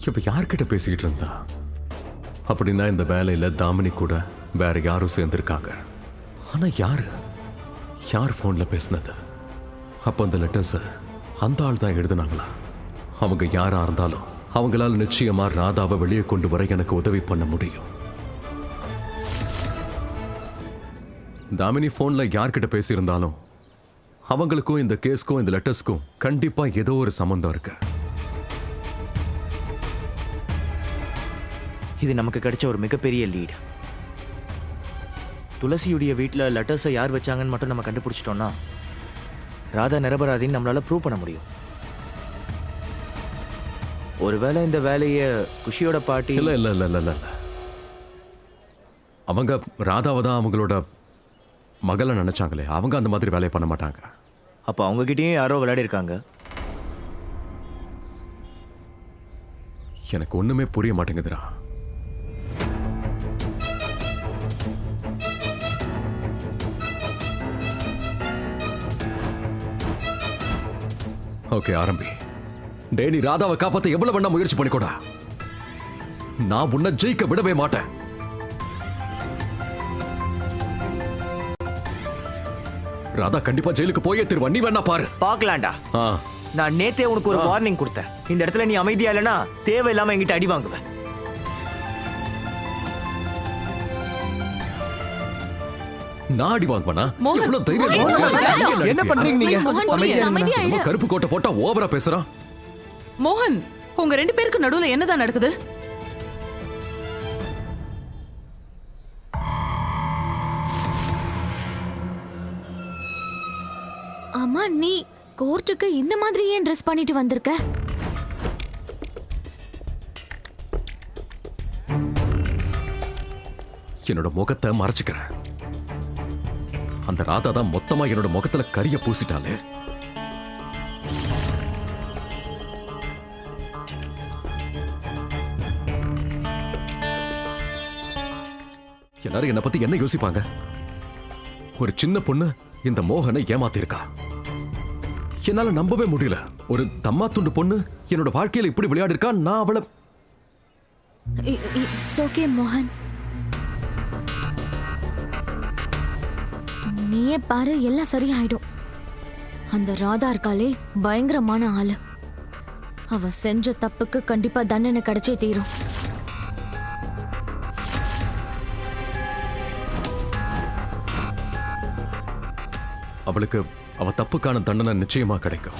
இப்ப யார்கிட்ட பேசிக்கிட்டு இருந்தா? அப்படின்னா இந்த வேலையில தாமினி கூட வேற யாரும் சேர்ந்திருக்காங்க. ஆனா யாரு யார் போன்ல பேசினது? அப்ப அந்த லெட்டர்ஸ் அந்த ஆள் தான் எழுதுனாங்களா? அவங்க யாரா இருந்தாலும் அவங்களால நிச்சயமா ராதாவை வெளியே கொண்டு வர எனக்கு உதவி பண்ண முடியும். தாமினி போன்ல யார்கிட்ட பேசியிருந்தாலும் அவங்களுக்கும் இந்த கேஸ்க்கும் இந்த லெட்டர்ஸ்க்கும் கண்டிப்பா ஏதோ ஒரு சம்பந்தம் இருக்கு. இது நமக்கு கிடைச்ச ஒரு மிகப்பெரிய லீட். துளசியுடைய வீட்டில் லெட்டர்ஸை யார் வச்சாங்கன்னு மட்டும் நம்ம கண்டுபிடிச்சிட்டோம்னா ராதா நிரபராதின்னு நம்மளால ப்ரூவ் பண்ண முடியும். ஒருவேளை இந்த வேலையை குஷியோட பாட்டி இல்ல இல்ல இல்ல இல்ல இல்ல அவங்க ராதாவை தான் அவங்களோட மகளை நினைச்சாங்களே, அவங்க அந்த மாதிரி வேலையை பண்ண மாட்டாங்க. அப்போ அவங்ககிட்டயும் யாரோ விளையாடி இருக்காங்க. எனக்கு ஒண்ணுமே புரிய மாட்டேங்குதுடா. ஓகே, ஆரம்பி. டேய், நீ ராதாவை காப்பாத்த எவ்வளவு வேணா முயற்சி பண்ணிக்கோடா. நான் உன்னை ஜெயிக்க விடவே மாட்டேன். ராதா கண்டிப்பா ஜெயிலுக்கு போயே திருவா. நீ வேணா பாரு. பார்க்கலாம்டா. நான் நேத்தே உனக்கு ஒரு வார்னிங் கொடுத்தேன். இந்த இடத்துல நீ அமைதியா இல்லைன்னா தேவையில்லாம என்கிட்ட அடி வாங்குவேன். நான் அடி வாங்குவேனா? மோகன், எவ்வளவு தைரியம்? என்ன பண்றீங்க நீங்க? கருப்பு கோட்டை போட்டா ஓவரா பேசுறான். மோகன், உங்க 2 பேருக்கு நடுவுல என்னதான் நடக்குது? அம்மா, நீ கோர்ட்டுக்கு இந்த மாதிரி ஏன் ட்ரெஸ் பண்ணிட்டு வந்திருக்க? என்னோட முகத்தை மறைச்சுக்கிறேன். அந்த ராதா தான் மொத்தமா என்னோட முகத்துல கரிய பூசிட்டாலே. எல்லாரும் என்ன பத்தி என்ன யோசிப்பாங்க? ஒரு சின்ன பொண்ணு இந்த மோகனை ஏமாத்திருக்கா. என்னால நம்பவே முடியல. ஒரு தம்மா துண்டு பொண்ணு என்னோட வாழ்க்கையில இப்படி விளையாடி இருக்கா. நான் அவளை இட்ஸ் ஓகே மோகன், நீயே பாரு, எல்லாம் சரியாயிடும். அந்த ராதா இருக்காளே, பயங்கரமான ஆளு. அவ செஞ்ச தப்புக்கு கண்டிப்பா தண்டனை கிடைச்சே தீரும். அவளுக்கு அவ தப்புக்கான தண்டனை நிச்சயமா கிடைக்கும்.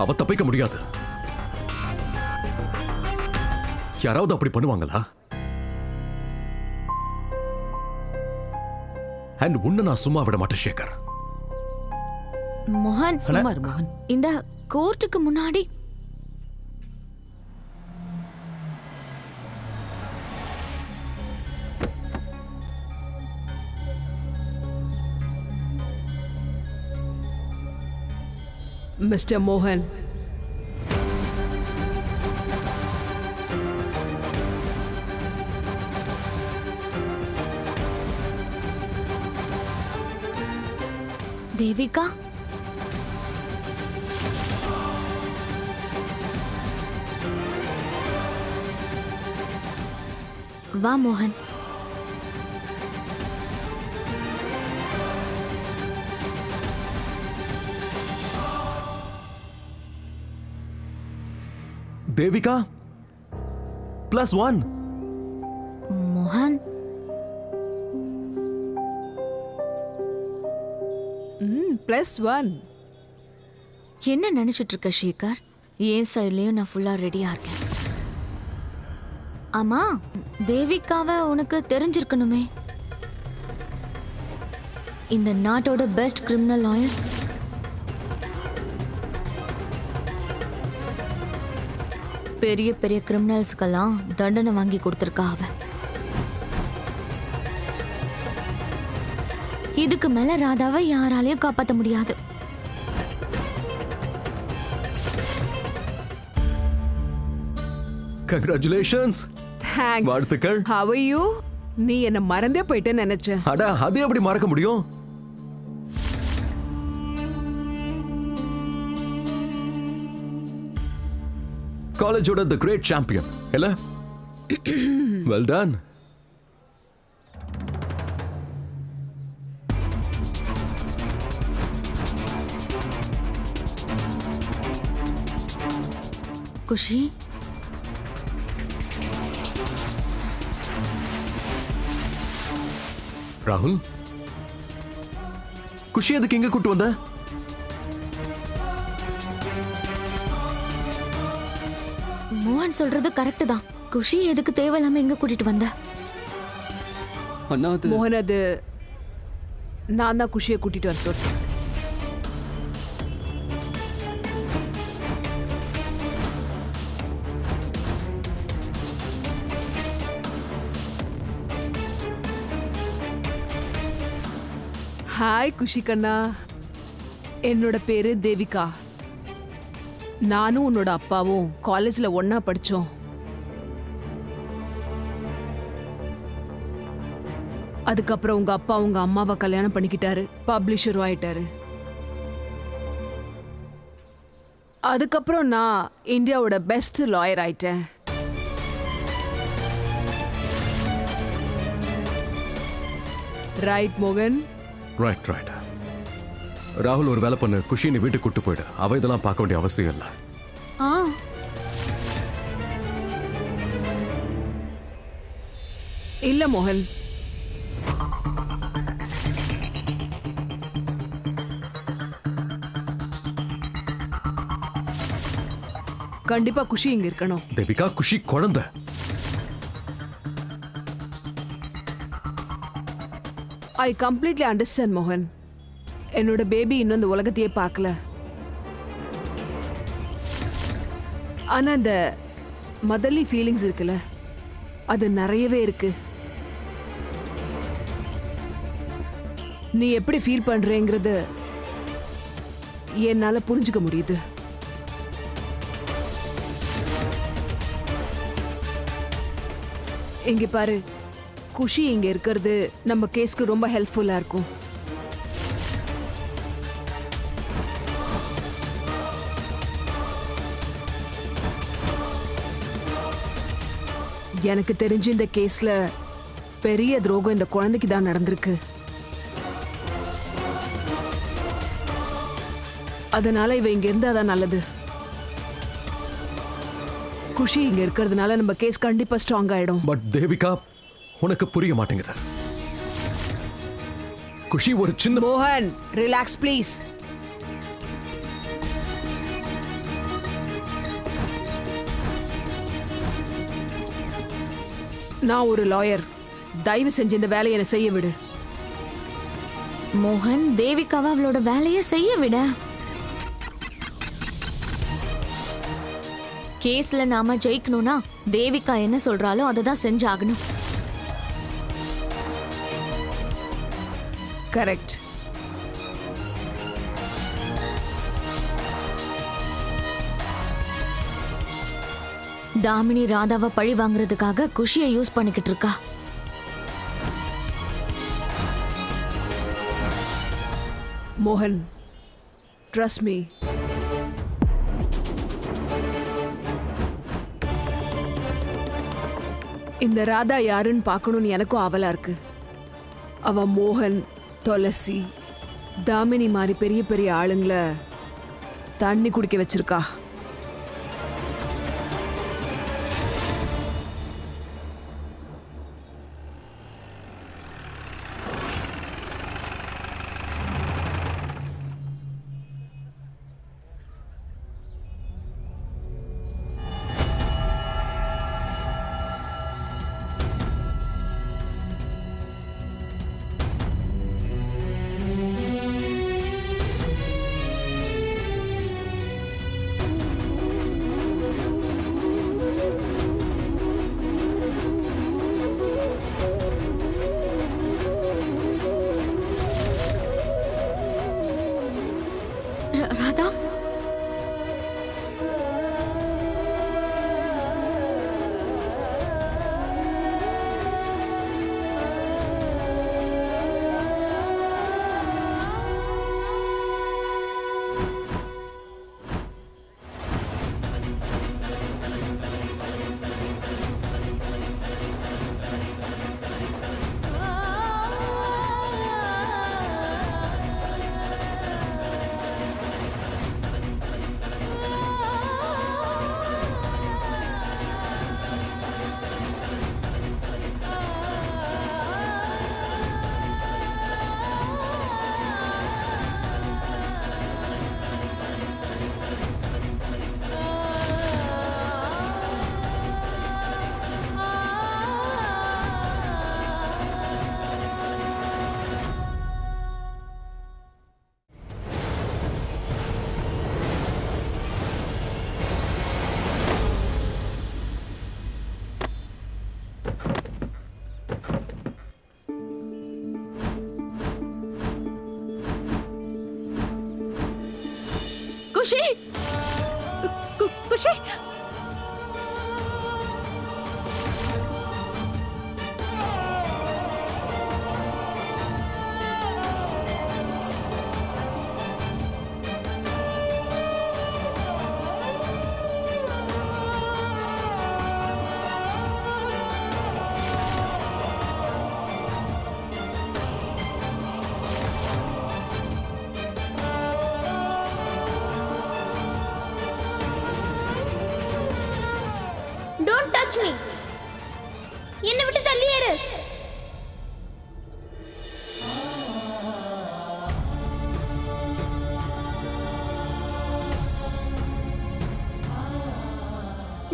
அவ தப்பிக்க முடியாது. யாராவது அப்படி பண்ணுவாங்களா? அண்ட் உன்னை நான் சும்மா விட மாட்டேன் சேகர். மோகன், சுமார் மோகன், இந்த கோர்ட்டுக்கு முன்னாடி மிஸ்டர் மோகன், தேவிகா, வா மோகன். தேவிகா +1. மோகன், +1. என்ன நினைச்சிட்டு இருக்க சேகர்? என் சைட்லயும் நான் ஃபுல்லா ரெடியா இருக்கேன். ஆமா, தேவிகாவை உனக்கு தெரிஞ்சிருக்கணுமே. இந்த நாட்டோட பெஸ்ட் கிரிமினல் லாயர். பெரிய பெரிய கிரிமினல்ஸ்க்கெல்லாம் தண்டனை வாங்கி கொடுத்துருக்கா அவ. இதுக்கு மேல ராதாவை யாராலையும் காப்பாற்ற முடியாது. Congratulations. தேங்க்ஸ். வாழ்த்துக்கள். How are you? நீ என்ன மறந்தே போயிட்டேன்னு நினைச்சேன். அட அது எப்படி மறக்க முடியும்? காலேஜோட தி கிரேட் சாம்பியன் இல்ல? Well done. குஷி ராகுல், குஷி எதுக்கு எங்க கூட்டு வந்த? மோகன் சொல்றது கரெக்ட் தான். குஷி எதுக்கு தேவையில்லாம எங்க கூட்டிட்டு வந்த? அண்ணா அது மோகன், அது நான் தான் குஷியை கூட்டிட்டு வர சொல்றேன். ஹாய் குஷி கண்ணா, என்னோட பேரு தேவிகா. நானும் உன்னோட அப்பாவும் காலேஜ்ல ஒண்ணா படிச்சோம். அதுக்கப்புறம் உங்க அப்பா உங்க அம்மாவை கல்யாணம் பண்ணிக்கிட்டாரு, பப்ளிஷரும் ஆயிட்டாரு. அதுக்கப்புறம் நான் இந்தியாவோட பெஸ்ட் லாயர் ஆயிட்டேன். ரைட் மோகன்? Right right. ராகுல் ஒரு வேலை பண்ணு, குஷி நீ வீட்டுக்கு கூட்டு போயிடு. அவ இதெல்லாம் பார்க்க வேண்டிய அவசியம் இல்லை. ஆ இல்ல மோகன், கண்டிப்பா குஷி இங்க இருக்கணும். தேவிகா, குஷி குழந்தை. ஐ கம்ப்ளீட்லி அண்டர்ஸ்டாண்ட் மோகன். என்னோட பேபி இன்னும் இந்த உலகத்தையே பார்க்கல. ஆனா இந்த மதர்லி ஃபீலிங்ஸ் இருக்குல்ல, அது நிறையவே இருக்கு. நீ எப்படி ஃபீல் பண்றேங்கிறது என்னால புரிஞ்சுக்க முடியுது. இங்க பாரு, குஷி இங்க இருக்கிறது நம்ம கேஸ்க்கு ரொம்ப ஹெல்ப்ஃபுல்லா இருக்கும். எனக்கு தெரிஞ்சு இந்த கேஸ்ல பெரிய துரோகம் இந்த குழந்தைக்கு தான் நடந்திருக்கு. அதனால இவ இங்க இருந்தாதான் நல்லது. குஷி இங்க இருக்கிறதுனால நம்ம கேஸ் கண்டிப்பா ஸ்ட்ராங் ஆயிடும். பட் தேவிகா, உனக்கு புரிய மாட்டேங்குது. குஷி ஒரு சின்ன மோகன், ரிலாக்ஸ் ப்ளீஸ். நான் ஒரு லாயர். தயவு செஞ்சு இந்த வேலையை என்னை செய்ய விடு. மோகன், தேவிகாவை அவளோட வேலையை செய்ய விட. கேஸ்ல நாம ஜெயிக்கணும்னா தேவிகா என்ன சொல்றாலோ அதை தான் செஞ்சாகணும். கரெக்ட். தாமினி ராதாவை பழி வாங்குறதுக்காக குஷியை யூஸ் பண்ணிக்கிட்டு இருக்கா. மோகன், ட்ரஸ்ட் மீ. இந்த ராதா யாருன்னு பார்க்கணும்னு எனக்கும் ஆவலா இருக்கு. அவ மோகன், துளசி, தாமினி மாதிரி பெரிய பெரிய ஆளுங்களை தண்ணி குடிக்க வச்சிருக்கா. குஷி குஷி Don't touch me. என்னை விட்டு தள்ளியேறு.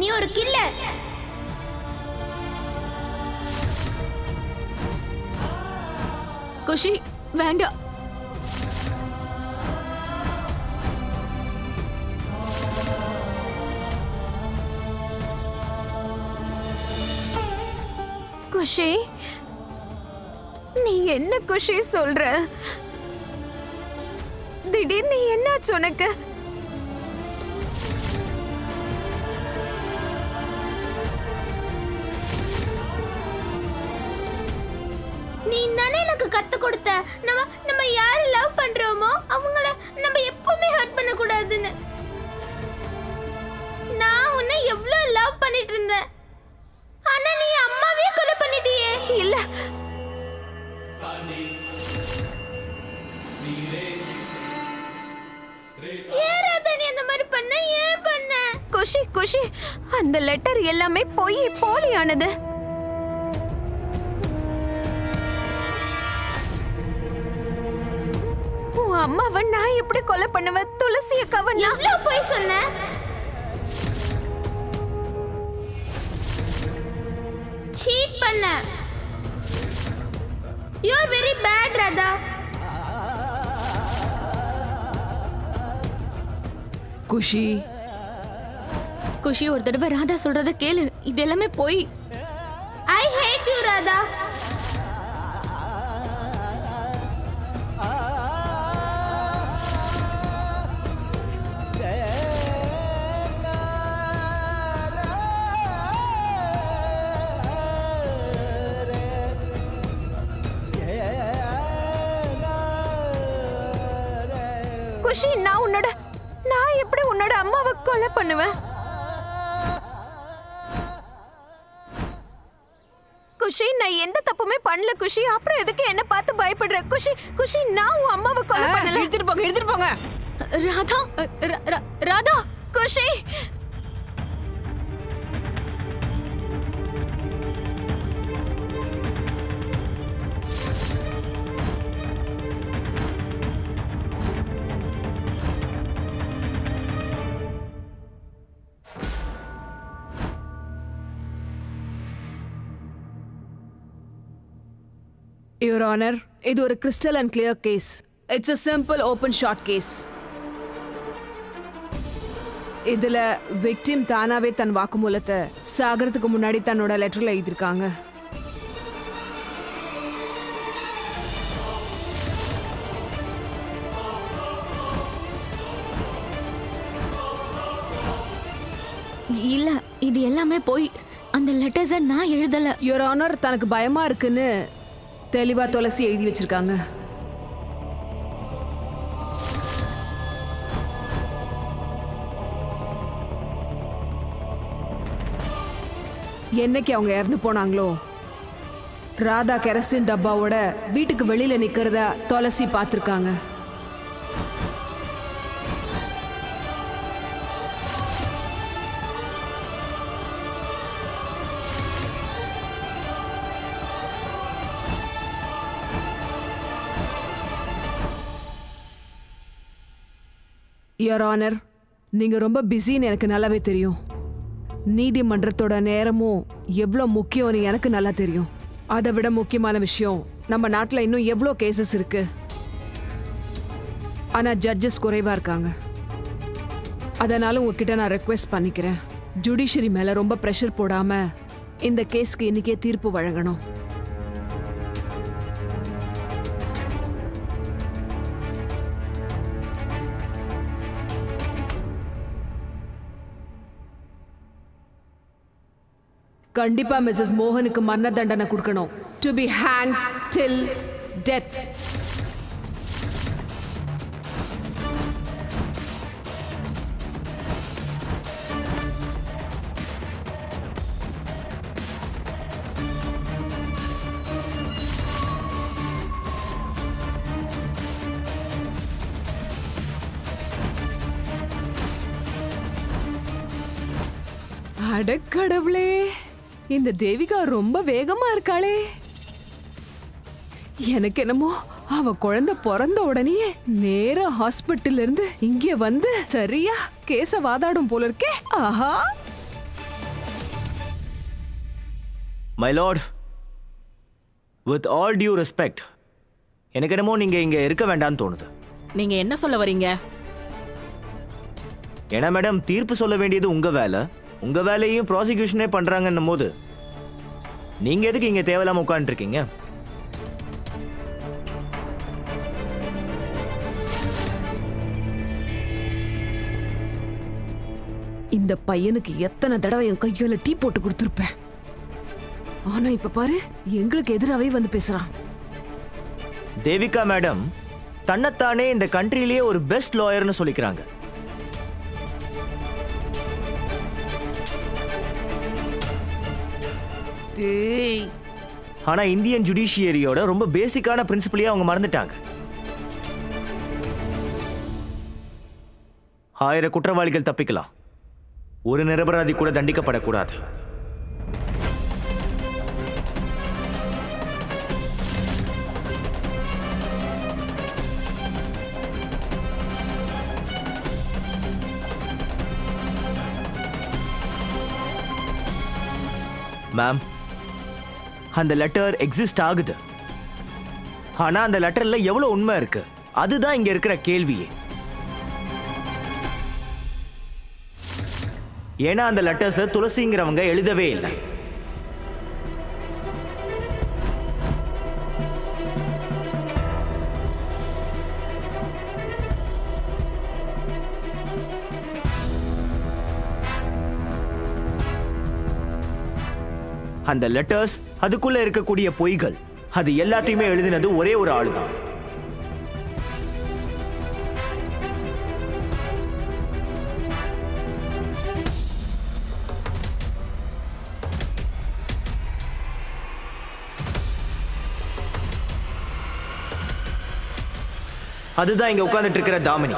நீ ஒரு கில்லர். குஷி வேண்டாம். குஷி நீ என்ன குஷி சொல்ற? திடீர்னு என்னாச்சு உனக்கு? நீ தானே எனக்கு கத்து கொடுத்த நம்ம யாரை லவ் பண்றோமோ அவங்கள நம்ம எப்பவுமே ஹர்ட் பண்ண கூடாதுன்னு. நான் உன்னை எவ்வளவு லவ் பண்ணிட்டு இருந்தேன். ஆனா நீ அம்மாவே கொலை பண்ணிட்டியே. இல்ல ஏன் ராதா நீ அந்த மாதிரி பண்ண? ஏன் பண்ண? குஷி குஷி அந்த லெட்டர் எல்லாமே பொய், போலியானது. உன் அம்மாவை நான் எப்படி கொலை பண்ணுவேன்? துளசி அக்காவை நான் எவ்வளவு போய் சொன்ன? சீட் பண்ண. You are very bad, Radha. குஷி குஷி ஒரு தடவை ராதா சொல்றத கேளு. இது எல்லாமே போய். I hate you, Radha. குஷி நான் எப்படி உன்னோட அம்மாவை கொலை பண்ணுவேன்? குஷி நான் எந்த தப்புமே பண்ணல குஷி. அப்புறம் எதுக்கு என்ன பார்த்து பயப்படுற? குஷி குஷி நான் உன் அம்மாவை கொலை பண்ணல. எடுத்துட்டு போங்க. ராதா ராதா குஷி Your Honor, இது ஒரு crystal and clear case. It's a simple open short case. இதுல victim தானாவே தன் வாக்குமூலத்தை சாகறதுக்கு முன்னாடி தன்னோட லெட்டர்ல எழுதிருக்காங்க. இல்ல இது எல்லாமே போய். அந்த லெட்டர்ஸை நான் எழுதல. Your Honor, தனக்கு பயமா இருக்குன்னு தெளிவா துளசி எழுதி வச்சிருக்காங்க. என்னைக்கு அவங்க இறந்து போனாங்களோ ராதா கெரசின் டப்பாவோட வீட்டுக்கு வெளியில நிக்கிறத துளசி பார்த்திருக்காங்க. யுவர் ஆனர், நீங்க ரொம்ப பிஸின்னு எனக்கு நல்லாவே தெரியும். நீதிமன்றத்தோட நேரமும் எவ்வளோ முக்கியம்னு எனக்கு நல்லா தெரியும். அதை விட முக்கியமான விஷயம், நம்ம நாட்டில் இன்னும் எவ்வளோ கேசஸ் இருக்கு. ஆனால் ஜட்ஜஸ் குறைவா இருக்காங்க. அதனால உங்ககிட்ட நான் ரெக்வெஸ்ட் பண்ணிக்கிறேன், ஜுடிஷியரி மேலே ரொம்ப ப்ரெஷர் போடாம இந்த கேஸ்க்கு இன்னைக்கே தீர்ப்பு வழங்கணும். கண்டிப்பா மிஸ்ஸஸ் மோகனுக்கு மரண தண்டனை கொடுக்கணும். To be hang till death. அடக்கடவுளே, இந்த தேவிகா ரொம்ப வேகமா இருக்காளே. எனக்கு என்னமோ அவ குழந்தை பிறந்த உடனே நேரா ஹாஸ்பிட்டல்ல இருந்து இங்க வந்து சரியா கேஸ வாதாடும் போல இருக்கே. ஆஹா. My lord, with all due respect, எனக்கு என்னமோ நீங்க இங்க இருக்க வேண்டாம்னு தோணுது. நீங்க என்ன சொல்ல வரீங்க? ஏன்னா மேடம், தீர்ப்பு சொல்ல வேண்டியது உங்க வேலை. உங்க வேலையும் ப்ராசிக்யூஷனே பண்றாங்கன்னும் போது நீங்க எதுக்கு இங்க தேவையில்லாம உட்காந்துருக்கீங்க? இந்த பையனுக்கு எத்தனை தடவை என் கையால டீ போட்டு கொடுத்துருப்பேன். ஆனா இப்ப பாரு, எங்களுக்கு எதிராவே வந்து பேசுறான். தேவிகா மேடம் தன்னைத்தானே இந்த கண்ட்ரிலேயே ஒரு பெஸ்ட் லாயர்னு சொல்லிக்கிறாங்க. ஆனா இந்தியன் ஜுடிஷியரியோட ரொம்ப பேசிக்கான பிரின்சிபலையே அவங்க மறந்துட்டாங்க. 1000 குற்றவாளிகள் தப்பிக்கலாம், ஒரு நிரபராதி கூட தண்டிக்கப்படக்கூடாது. மேம், அந்த லெட்டர் எக்ஸிஸ்ட் ஆகுது. ஆனா அந்த லெட்டர்ல எவ்வளவு உண்மை இருக்கு, அதுதான் இங்க இருக்கிற கேள்வியே. ஏன்னா அந்த லெட்டர்ஸ் துளசிங்கிறவங்க எழுதவே இல்லை. அந்த லெட்டர்ஸ், அதுக்குள்ள இருக்கக்கூடிய பொய்கள், அது எல்லாத்தையுமே எழுதினது ஒரே ஒரு ஆளுதான். அதுதான் இங்க உட்கார்ந்துட்டு இருக்கிற தாமினி.